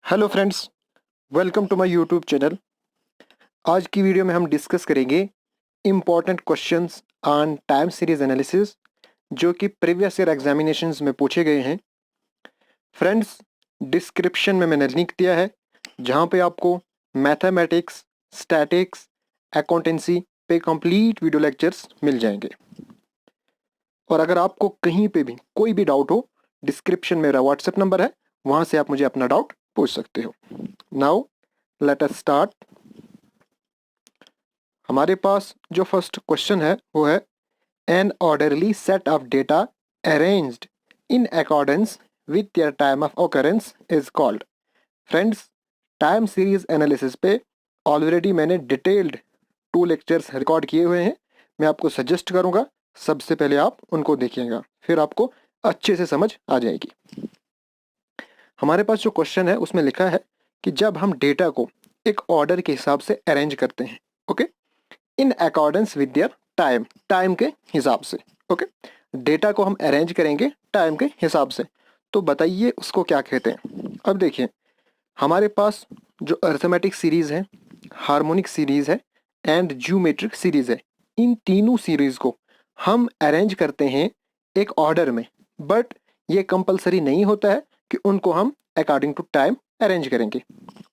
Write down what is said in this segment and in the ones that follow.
Hello friends, welcome to my YouTube channel. आज की video में हम डिस्कस करेंगे important questions on time series analysis जो कि प्रीवियस ईयर एग्जामिनेशंस में पूछे गए हैं। फ्रेंड्स, डिस्क्रिप्शन में मैंने लिंक दिया है जहां पे आपको मैथमेटिक्स, स्टैटिक्स, अकाउंटेंसी पे कंप्लीट वीडियो लेक्चर्स मिल जाएंगे। और अगर आपको कहीं पे भी कोई भी डाउट हो, डिस्क्रिप्शन में मेरा व्हाट्सएप नंबर है, वहां से आप मुझे अपना डाउट पूछ सकते हो। Now let us start. हमारे पास जो फर्स्ट क्वेश्चन है वो है an orderly set of data arranged in accordance with their time of occurrence is called. Friends, time series analysis पे ऑलरेडी मैंने डिटेल्ड 2 लेक्चर्स रिकॉर्ड किए हुए हैं। मैं आपको सजेस्ट करूंगा सबसे पहले आप उनको देखिएगा, फिर आपको अच्छे से समझ आ जाएगी। हमारे पास जो क्वेश्चन है उसमें लिखा है कि जब हम डेटा को एक ऑर्डर के हिसाब से अरेंज करते हैं, okay, in accordance with their time, time के हिसाब से, ओके, डेटा को हम अरेंज करेंगे टाइम के हिसाब से, तो बताइए उसको क्या कहते हैं। अब देखिए, हमारे पास जो अर्थमेटिक सीरीज है, हार्मोनिक सीरीज है एंड ज्योमेट्रिक सीरीज है, इन तीनों सीरीज को हम अरेंज करते हैं एक ऑर्डर में, बट ये कंपलसरी नहीं होता है कि उनको हम अकॉर्डिंग टू टाइम अरेंज करेंगे।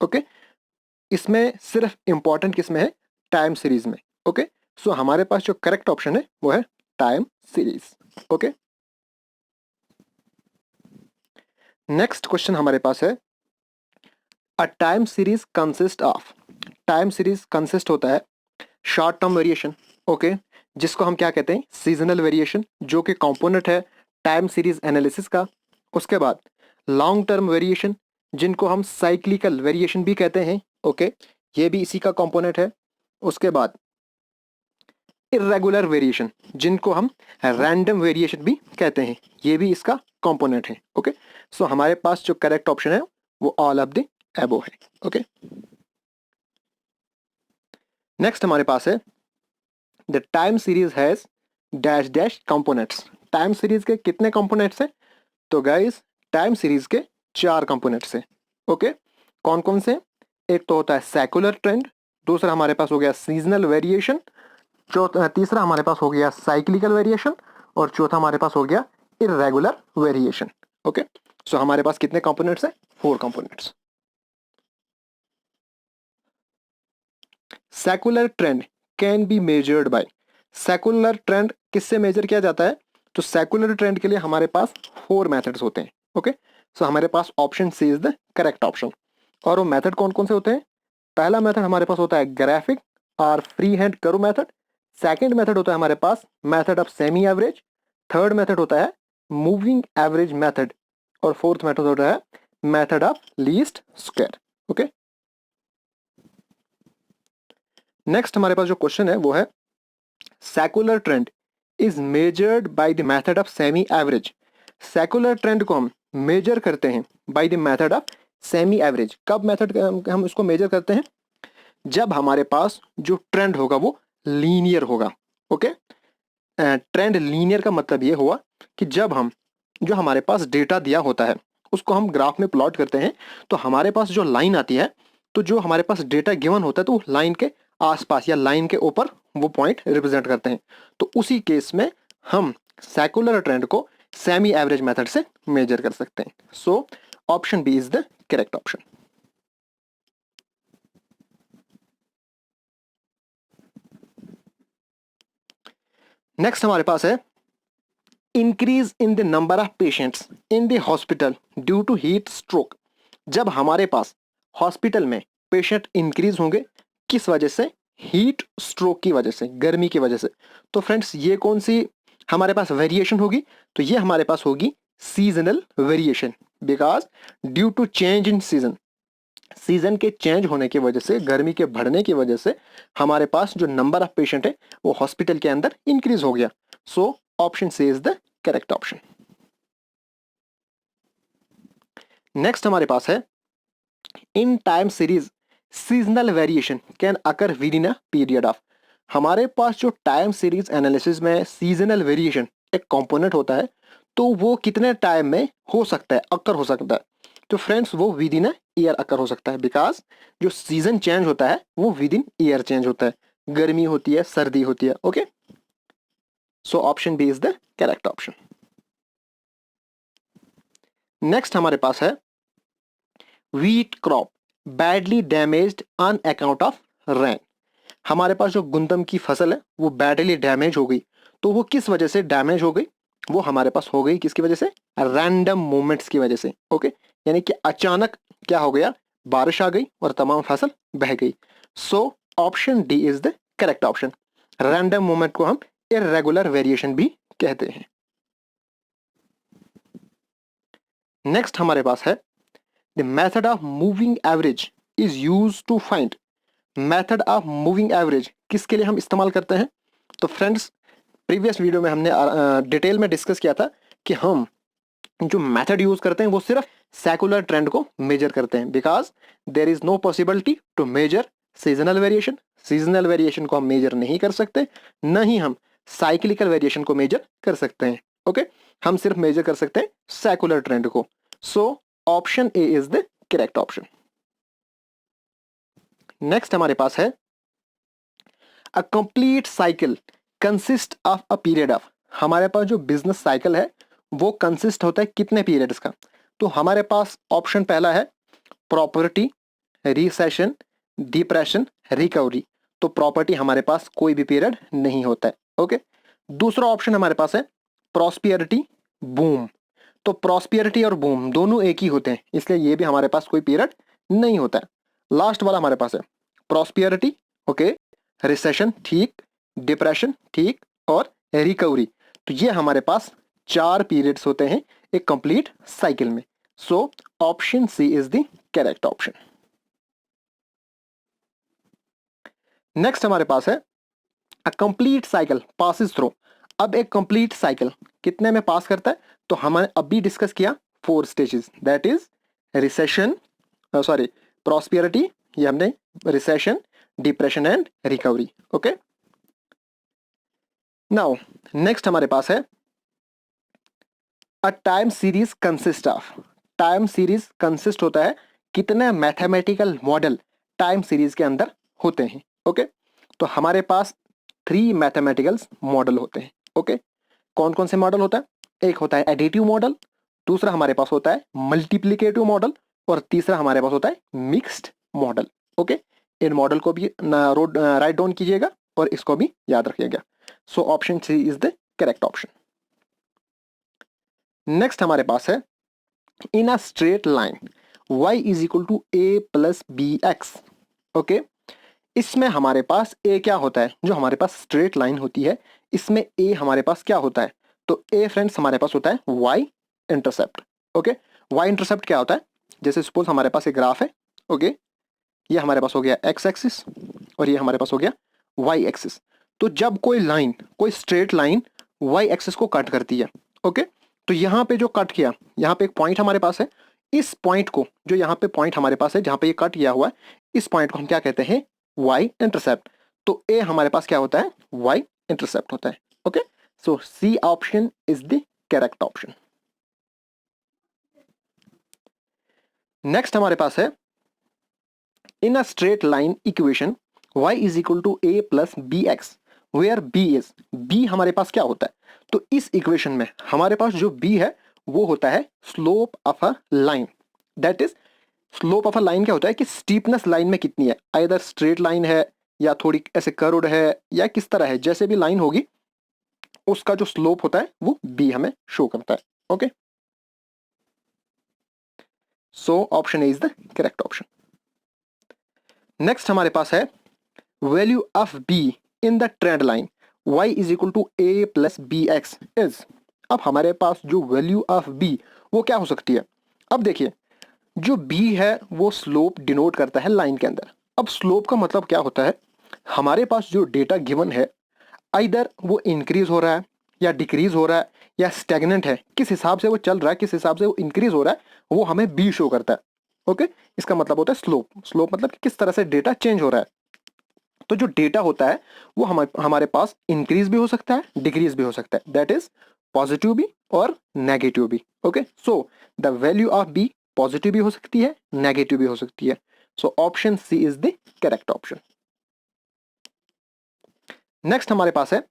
ओके, इसमें सिर्फ इंपॉर्टेंट किसमें है, टाइम सीरीज में। ओके, सो हमारे पास जो करेक्ट ऑप्शन है वो है time series. Okay, next question हमारे पास है a time series consist of. Time series consist होता है शॉर्ट टर्म वेरिएशन, ओके, जिसको हम क्या कहते हैं, सीजनल वेरिएशन, जो कि कंपोनेंट है टाइम सीरीज एनालिसिस का। उसके बाद लॉन्ग टर्म वेरिएशन, जिनको हम साइक्लिकल वेरिएशन भी कहते हैं, ओके, ये भी इसी का कंपोनेंट है। उसके बाद इरेगुलर वेरिएशन, जिनको हम रैंडम वेरिएशन भी कहते हैं, ये भी इसका कंपोनेंट है। ओके, सो हमारे पास जो करेक्ट ऑप्शन है वो ऑल ऑफ द एबो है। ओके, नेक्स्ट हमारे पास है the time series has dash dash components. Time series के कितने कंपोनेंट्स हैं? तो गाइस, टाइम सीरीज के 4 कंपोनेंट्स हैं। ओके, कौन कौन से? एक तो होता है सेकुलर ट्रेंड, दूसरा हमारे पास हो गया सीजनल वेरिएशन, तीसरा हमारे पास हो गया साइक्लिकल वेरिएशन, और चौथा हमारे पास हो गया इरेगुलर वेरिएशन। ओके, सो हमारे पास कितने कंपोनेंट्स हैं? 4 components. Secular trend can be measured by. Secular trend किससे मेजर किया जाता है? तो सेकुलर ट्रेंड के लिए हमारे पास 4 मेथड्स होते हैं। ओके, सो हमारे पास option C is the correct option. और वो मेथड कौन कौन से होते हैं? पहला मेथड हमारे पास होता है ग्राफिक और free hand curve method. Second method होता है हमारे पास method of semi average. Third method होता है मूविंग एवरेज मेथड। और फोर्थ मेथड होता है method of least square. Okay, next हमारे पास जो क्वेश्चन है वो है secular trend is measured by the method of semi average. Secular trend को हम मेजर करते हैं by the method of semi average. कब मेथड हम इसको मेजर करते हैं? जब हमारे पास जो ट्रेंड होगा वो लीनियर होगा। ओके, ट्रेंड लीनियर का मतलब ये हुआ कि जब हम जो हमारे पास डेटा दिया होता है उसको हम ग्राफ में प्लॉट करते हैं, तो हमारे पास जो लाइन आती है, तो जो हमारे पास डेटा गिवन होता है तो लाइन के आसपास या लाइन के ऊपर वो पॉइंट रिप्रेजेंट करते हैं। तो उसी केस में हम सेकुलर ट्रेंड को सेमी एवरेज मेथड से मेजर कर सकते हैं। So option B is the correct option. Next हमारे पास है increase in the number of patients in the hospital due to heat stroke. जब हमारे पास हॉस्पिटल में पेशेंट इंक्रीज होंगे, किस वजह से? हीट स्ट्रोक की वजह से, गर्मी की वजह से। तो फ्रेंड्स, ये कौन सी हमारे पास वेरिएशन होगी? तो ये हमारे पास होगी seasonal variation, because due to change in season, season के चेंज होने की वजह से, गर्मी के बढ़ने की वजह से हमारे पास जो नंबर ऑफ पेशेंट है वो हॉस्पिटल के अंदर इंक्रीज हो गया। So option C is the correct option. Next हमारे पास है in time series seasonal variation can occur within a period of. हमारे पास जो टाइम सीरीज एनालिसिस में सीजनल वेरिएशन एक कंपोनेंट होता है, तो वो कितने टाइम में हो सकता है, अकर हो सकता है? तो फ्रेंड्स, वो विद इन अ ईयर अकर हो सकता है, बिकॉज जो सीजन चेंज होता है वो विद इन ईयर चेंज होता है, गर्मी होती है, सर्दी होती है। Okay, so option B is the correct option. Next हमारे पास है wheat crop badly damaged on account of rain. हमारे पास जो गुंदम की फसल है वो बैडली डैमेज हो गई, तो वो किस वजह से डैमेज हो गई? वो हमारे पास हो गई किसकी वजह से? रैंडम मूवमेंट्स की वजह से। ओके, यानी कि अचानक क्या हो गया, बारिश आ गई और तमाम फसल बह गई। सो option D is the correct option. Random movement को हम इरेगुलर वेरिएशन भी कहते हैं। नेक्स्ट हमारे पास है the method of moving average is use to find. Method of moving average किसके लिए हम इस्तेमाल करते हैं? तो फ्रेंड्स, प्रीवियस वीडियो में हमने डिटेल में डिस्कस किया था कि हम जो मेथड यूज करते हैं वो सिर्फ सेकुलर ट्रेंड को मेजर करते हैं, because there is no possibility to measure seasonal variation. Seasonal variation को हम मेजर नहीं कर सकते, न ही हम साइक्लिकल वेरिएशन को मेजर कर सकते हैं। ओके, हम सिर्फ मेजर कर सकते हैं सेकुलर ट्रेंड को। सो option A is the correct option. Next हमारे पास है a complete cycle consist of a period of. हमारे पास जो बिजनेस साइकिल है वो कंसिस्ट होता है कितने पीरियड्स का? तो हमारे पास ऑप्शन पहला है प्रॉपर्टी, रिसेशन, डिप्रेशन, रिकवरी। तो प्रॉपर्टी हमारे पास कोई भी पीरियड नहीं होता है। ओके, दूसरा ऑप्शन हमारे पास है प्रॉस्पेरिटी, बूम। तो प्रॉस्पेरिटी और बूम दोनों एक ही होते हैं, इसलिए ये भी हमारे पास कोई पीरियड नहीं होता है। लास्ट वाला हमारे पास है प्रॉस्पेरिटी, ओके, रिसेशन ठीक, डिप्रेशन ठीक, और रिकवरी। तो ये हमारे पास 4 पीरियड्स होते हैं एक कंप्लीट साइकिल में। So option C is the correct option. Next हमारे पास है a complete cycle passes through. अब एक कंप्लीट साइकिल कितने में पास करता है? तो हमने अभी डिस्कस किया 4 stages, that is recession, sorry prosperity, ये हमने recession, depression and recovery. Okay, now next हमारे पास है a time series consist of. Time series consist होता है कितने मैथमेटिकल मॉडल टाइम सीरीज के अंदर होते हैं। ओके, तो हमारे पास 3 मैथमेटिकल मॉडल होते हैं। ओके, कौन कौन से मॉडल होता है? एक होता है एडिटिव मॉडल, दूसरा हमारे पास होता है मल्टीप्लिकेटिव मॉडल, और तीसरा हमारे पास होता है मिक्स्ड मॉडल। ओके, इन मॉडल को भी राइट डाउन कीजिएगा और इसको भी याद रखिएगा। So option C is the correct option. Next हमारे पास है in a straight line y is equal to a plus b x. Okay, इसमें हमारे पास a क्या होता है? जो हमारे पास स्ट्रेट लाइन होती है इसमें a हमारे पास क्या होता है? तो a फ्रेंड्स हमारे पास होता है y intercept. Okay, y intercept क्या होता है? जैसे सपोज हमारे पास एक ग्राफ है। ओके, ये हमारे पास हो गया x एक्सिस और ये हमारे पास हो गया y एक्सिस। तो जब कोई लाइन, कोई स्ट्रेट लाइन y एक्सिस को कट करती है, ओके, तो यहाँ पे जो कट किया, यहाँ पे एक पॉइंट हमारे पास है, इस पॉइंट को, जो यहाँ पे पॉइंट हमारे पास है जहाँ पे ये कट किया हुआ है, इस पॉइंट को हम क्या कहते हैं? y intercept. तो a हमारे पास क्या होता है? y इंटरसेप्ट होता है। Okay, so C option is the correct option. Next हमारे पास है in a straight line equation y is equal to a plus b x where b is, b हमारे पास क्या होता है? तो इस इक्वेशन में हमारे पास जो b है वो होता है slope of a line. That is, slope of a line क्या होता है कि स्टीपनेस लाइन में कितनी है, आइदर स्ट्रेट लाइन है या थोड़ी ऐसे कर्व्ड है या किस तरह है, जैसे भी लाइन होगी उसका जो स्लोप होता है वो b हमें शो करता है। Okay, so option A is the correct option. Next हमारे पास है value of b in the trend line y is equal to a plus b x is. अब हमारे पास जो वैल्यू ऑफ b वो क्या हो सकती है? अब देखिए, जो b है वो स्लोप डिनोट करता है लाइन के अंदर। अब स्लोप का मतलब क्या होता है? हमारे पास जो डेटा गिवन है, आइदर वो इंक्रीज हो रहा है या डिक्रीज हो रहा है या स्टेगनेंट है, किस हिसाब से वो चल रहा है, किस हिसाब से वो इंक्रीज हो रहा है, वो हमें b शो करता है। ओके, इसका मतलब होता है स्लोप। स्लोप मतलब कि किस तरह से डेटा चेंज हो रहा है। तो जो डेटा होता है वो हमारे पास इंक्रीज भी हो सकता है, डिक्रीज भी हो सकता है, दैट इज पॉजिटिव भी और नेगेटिव भी। Okay, so the value of b positive भी हो सकती है, नेगेटिव भी हो सकती है। So option C is the correct option. Next हमारे पास है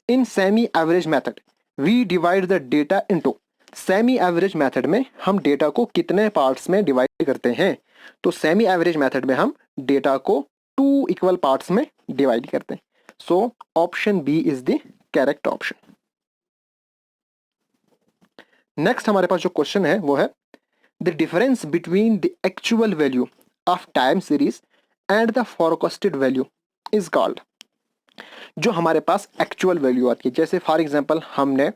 in semi average method we divide the data into. Semi average method में हम डेटा को कितने पार्ट्स में डिवाइड करते हैं? तो सेमी एवरेज मेथड में हम डेटा को 2 इक्वल पार्ट्स में डिवाइड करते हैं। So option B is the correct option. Next हमारे पास जो क्वेश्चन है वो है the difference between the actual value of time series and the forecasted value is called. जो हमारे पास एक्चुअल वैल्यू आती है, जैसे फॉर एग्जांपल हमने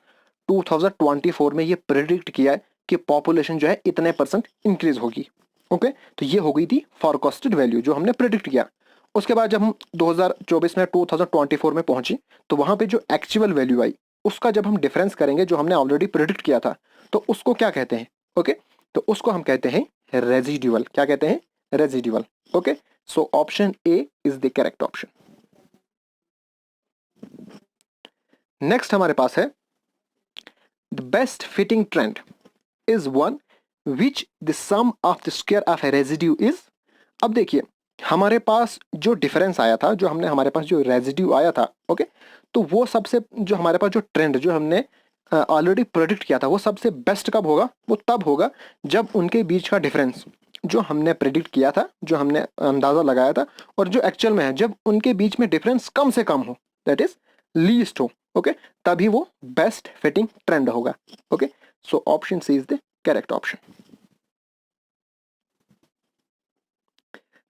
2024 में ये प्रिडिक्ट किया है कि पॉपुलेशन जो है इतने परसेंट इंक्रीज होगी। ओके, तो ये हो गई थी फोरकास्टेड वैल्यू जो हमने प्रिडिक्ट किया। उसके बाद जब हम 2024 में 2024 में पहुंची तो वहां पे जो एक्चुअल वैल्यू आई उसका जब हम डिफरेंस करेंगे जो हमने ऑलरेडी प्रिडिक्ट किया था तो उसको क्या कहते हैं? ओके, तो उसको हम कहते हैं रेजिड्यूअल। क्या कहते हैं? Residual. Okay, so option A is the correct option. Next हमारे पास है the best fitting trend is one which the sum of the square of a residue is. अब देखिए हमारे पास जो डिफरेंस आया था, जो हमने हमारे पास जो रेजिड्यू आया था, ओके, तो वो सबसे जो हमारे पास जो ट्रेंड जो हमने ऑलरेडी प्रेडिक्ट किया था वो सबसे बेस्ट कब होगा? वो तब होगा जब उनके बीच का डिफरेंस जो हमने प्रेडिक्ट किया था, जो हमने अंदाजा लगाया था और जो एक्चुअल में है, जब उनके बीच में डिफरेंस कम से कम हो, दैट इज लीस्ट हो, ओके, तभी वो बेस्ट फिटिंग ट्रेंड होगा। Okay, so option C is the correct option.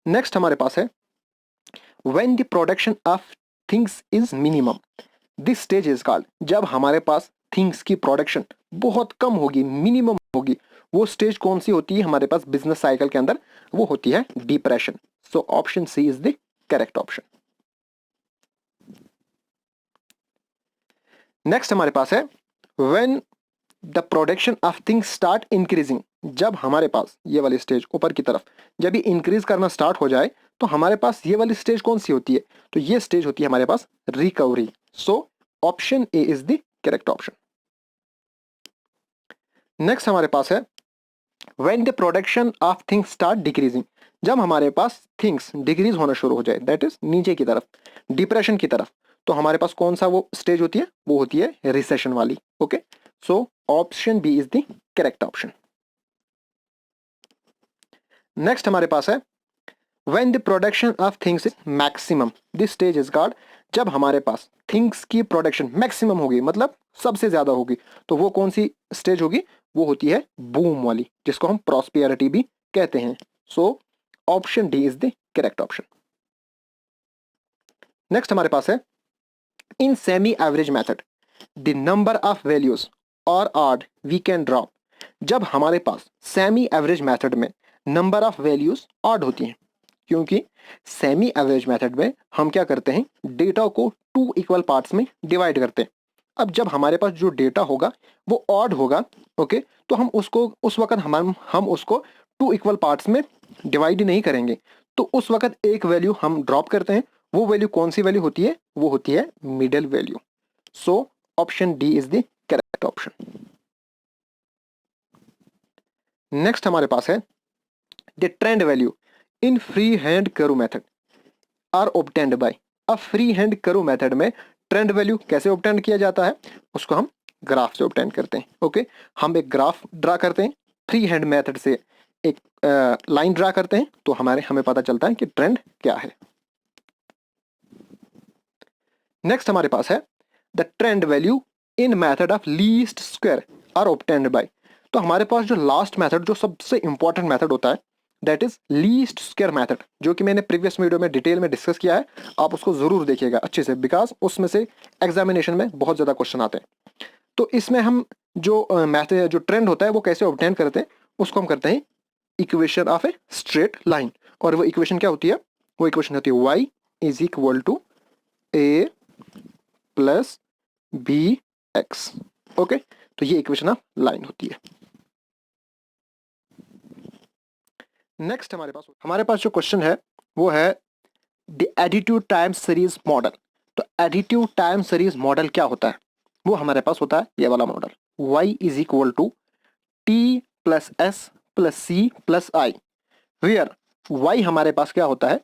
Next हमारे पास है when the production of things is minimum this stage is called. जब हमारे पास थिंग्स की प्रोडक्शन बहुत कम होगी, मिनिमम होगी, वो स्टेज कौन सी होती है हमारे पास बिजनेस साइकिल के अंदर? वो होती है depression. So option C is the correct option. Next हमारे पास है when the production of things start increasing. जब हमारे पास ये वाली स्टेज ऊपर की तरफ जब ये इंक्रीज करना स्टार्ट हो जाए तो हमारे पास ये वाली स्टेज कौन सी होती है? तो ये स्टेज होती है हमारे पास recovery. So option A is the correct option. Next हमारे पास है when the production of things start decreasing. जब हमारे पास थिंग्स डिक्रीज होना शुरू हो जाए, दैट इज नीचे की तरफ, डिप्रेशन की तरफ, तो हमारे पास कौन सा वो स्टेज होती है? वो होती है रिसेशन वाली। Okay, so option B is the correct option. Next हमारे पास है when the production of things is maximum this stage is called. जब हमारे पास थिंग्स की प्रोडक्शन मैक्सिमम होगी, मतलब सबसे ज्यादा होगी, तो वो कौन सी स्टेज होगी? वो होती है बूम वाली, जिसको हम प्रॉस्पेरिटी भी कहते हैं। So option D is the correct option. Next हमारे पास है in semi average method the number of values और ऑड वी कैन ड्रॉप। जब हमारे पास सेमी एवरेज मेथड में नंबर ऑफ वैल्यूज ऑड होती हैं, क्योंकि सेमी एवरेज मेथड में हम क्या करते हैं? डेटा को 2 इक्वल पार्ट्स में डिवाइड करते हैं। अब जब हमारे पास जो डेटा होगा वो ऑड होगा, ओके, तो हम उसको उस वक्त हम उसको 2 इक्वल पार्ट्स में डिवाइड नहीं करेंगे, तो उस वक्त एक वैल्यू हम ड्रॉप करते हैं। वो वैल्यू कौन सी वैल्यू होती है? वो होती है middle value. So option D is the correct option. Next हमारे पास है the trend value in free hand curve method are obtained by. अब फ्री हैंड कर्व मेथड में ट्रेंड वैल्यू कैसे ऑब्टेन किया जाता है? उसको हम ग्राफ से ऑब्टेन करते हैं। ओके, हम एक ग्राफ ड्रा करते हैं, फ्री हैंड मेथड से एक लाइन ड्रा करते हैं, तो हमें पता चलता है कि ट्रेंड क्या है। नेक्स्ट हमारे पास है the trend value in method of least square are obtained by. तो हमारे पास जो लास्ट मेथड, जो सबसे इंपॉर्टेंट मेथड होता है, that is least square method, जो कि मैंने प्रीवियस वीडियो में डिटेल में डिस्कस किया है। आप उसको जरूर देखिएगा अच्छे से, बिकॉज उसमें से एग्जामिनेशन में बहुत ज्यादा क्वेश्चन आते हैं। तो इसमें हम जो मेथड जो ट्रेंड होता है वो कैसे ऑब्टेन करते हैं? उसको हम करते हैं equation of a straight line. और वो इक्वेशन क्या होती है? वो इक्वेशन होती है y is equal to a plus b x. Okay, तो ये इक्वेशन ऑफ लाइन होती है। नेक्स्ट हमारे पास जो क्वेश्चन है वो है the additive time series model. तो एडिटिव टाइम सीरीज मॉडल क्या होता है? वो हमारे पास होता है ये वाला model, y is equal to T plus S plus C plus I, where Y हमारे पास क्या होता है,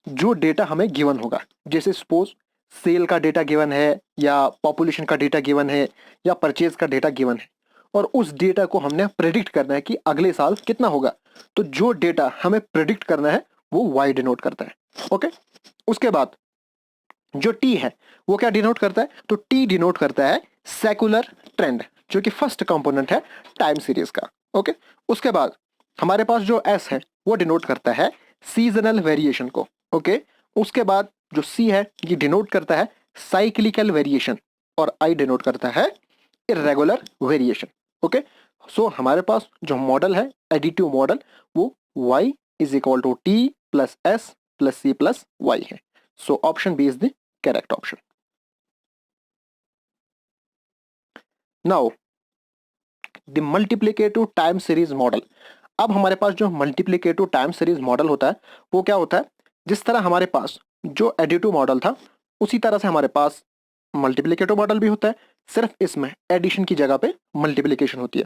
जो डेटा हमें गिवन होगा। जैसे सपोज सेल का डेटा गिवन है, या पॉपुलेशन का डेटा गिवन है, या परचेज का डेटा गिवन है, और उस डेटा को हमने प्रेडिक्ट करना है कि अगले साल कितना होगा। तो जो डेटा हमें प्रेडिक्ट करना है वो वाई डिनोट करता है। ओके, उसके बाद जो टी है वो क्या डिनोट करता है, तो टी डिनोट करता है सेकुलर ट्रेंड, जो कि फर्स्ट कंपोनेंट है टाइम सीरीज का। ओके, उसके बाद हमारे पास जो एस है वो डिनोट करता है सीजनल वेरिएशन को। ओके, उसके बाद जो सी है ये डिनोट करता है साइक्लिकल वेरिएशन, और आई डिनोट करता है इरेगुलर वेरिएशन। ओके, सो हमारे पास जो मॉडल है एडिटिव मॉडल, वो y is equal to T plus S plus C plus Y है। So option B is the correct option. Now the multiplicative time series model. अब हमारे पास जो मल्टीप्लिकेटिव टाइम सीरीज मॉडल होता है वो क्या होता है, जिस तरह हमारे पास जो एडिटिव मॉडल था उसी तरह से हमारे पास मल्टीप्लिकेटिव मॉडल भी होता है, सिर्फ इसमें एडिशन की जगह पे मल्टीप्लिकेशन होती है।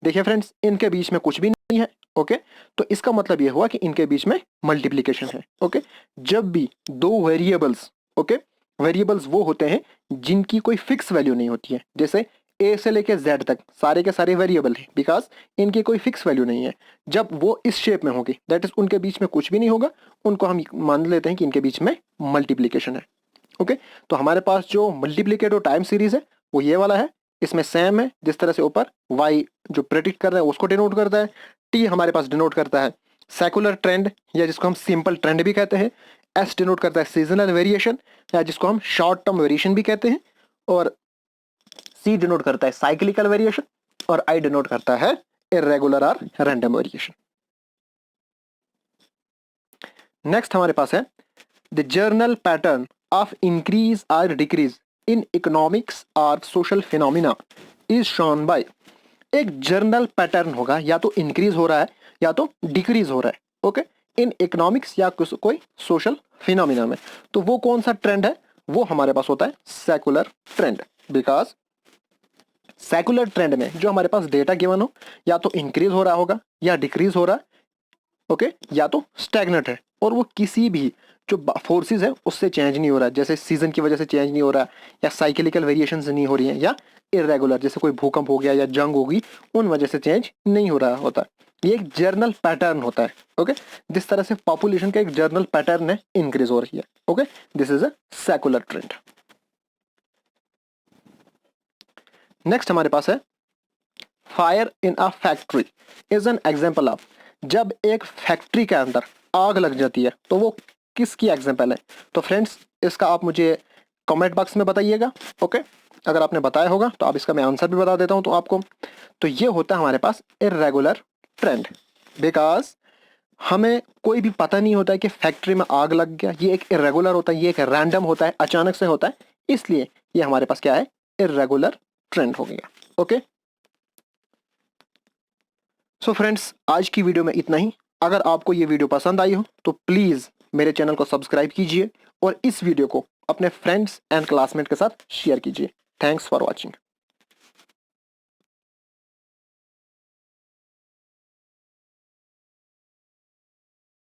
देखिए फ्रेंड्स, इनके बीच में कुछ भी नहीं है। ओके, तो इसका मतलब ये हुआ कि इनके बीच में मल्टीप्लिकेशन है। ओके, जब भी दो वेरिएबल्स, ओके, वेरिएबल्स वो होते हैं जिनकी कोई फिक्स वैल्यू नहीं होती है, जैसे ए से लेके जेड तक सारे के सारे वेरिएबल हैं, बिकॉज इनकी कोई फिक्स वैल्यू नहीं है। जब वो इस शेप में होगी, दैट इज उनके बीच में कुछ भी नहीं होगा, उनको हम मान लेते हैं कि इनके बीच में मल्टीप्लिकेशन है। ओके, तो हमारे पास जो मल्टीप्लिकेटिव टाइम सीरीज है वो ये वाला है। इसमें सेम है, जिस तरह से ऊपर y जो प्रेडिक्ट कर रहे हैं उसको डिनोट करता है, t हमारे पास डिनोट करता है सेकुलर ट्रेंड, या जिसको हम सिंपल ट्रेंड भी कहते हैं, s डिनोट करता है सीजनल वेरिएशन, या जिसको हम शॉर्ट टर्म वेरिएशन भी कहते हैं, और c डिनोट करता है साइक्लिकल वेरिएशन, और i डिनोट करता है इरेगुलर और रैंडम वेरिएशन। नेक्स्ट हमारे पास है the journal pattern of increase और डिक्रीज इन इकोनॉमिक्स और social phenomena is shown by. एक जर्नल पैटर्न होगा, या तो इंक्रीज हो रहा है या तो डिक्रीज हो रहा है। ओके, इन इकोनॉमिक्स या कोई सोशल फिनोमिना में, तो वो कौन सा ट्रेंड है, वो हमारे पास होता है secular trend. Because secular trend में जो हमारे पास डेटा गिवन हो, या तो इंक्रीज हो रहा होगा या डिक्रीज हो रहा है, ओके, या तो स्टैग्नेंट है, और वो किसी भी जो फोर्सेस है उससे चेंज नहीं हो रहा है, जैसे सीजन की वजह से चेंज नहीं हो रहा है, या साइक्लिकल वेरिएशंस नहीं हो रही हैं, या इरेगुलर जैसे कोई भूकंप हो गया या जंग होगी उन वजह से चेंज नहीं हो रहा होता। ये एक जर्नल पैटर्न होता है। ओके, जिस तरह से पॉपुलेशन का एक जर्नल पैटर्न है, इंक्रीज हो रही है। Okay, this is a secular trend. Next हमारे पास है fire in a factory is an example of. जब एक फैक्ट्री के अंदर आग लग जाती है तो वो किसकी एग्जाम्पल है। तो फ्रेंड्स, इसका आप मुझे कमेंट बॉक्स में बताइएगा। ओके, अगर आपने बताया होगा तो आप इसका मैं आंसर भी बता देता हूं तो आपको। तो ये होता है हमारे पास इरेगुलर ट्रेंड, बिकॉज हमें कोई भी पता नहीं होता है कि फैक्ट्री में आग लग गया, ये एक इरेगुलर होता है, ये एक रैंडम होता है, अचानक से होता है, इसलिए ये हमारे पास क्या है, इरेगुलर ट्रेंड हो गया। ओके, सो फ्रेंड्स, आज की वीडियो में इतना ही। अगर आपको ये वीडियो पसंद आई हो तो प्लीज़ मेरे चैनल को सब्सक्राइब कीजिए, और इस वीडियो को अपने फ्रेंड्स एंड क्लासमेट के साथ शेयर कीजिए। Thanks for watching.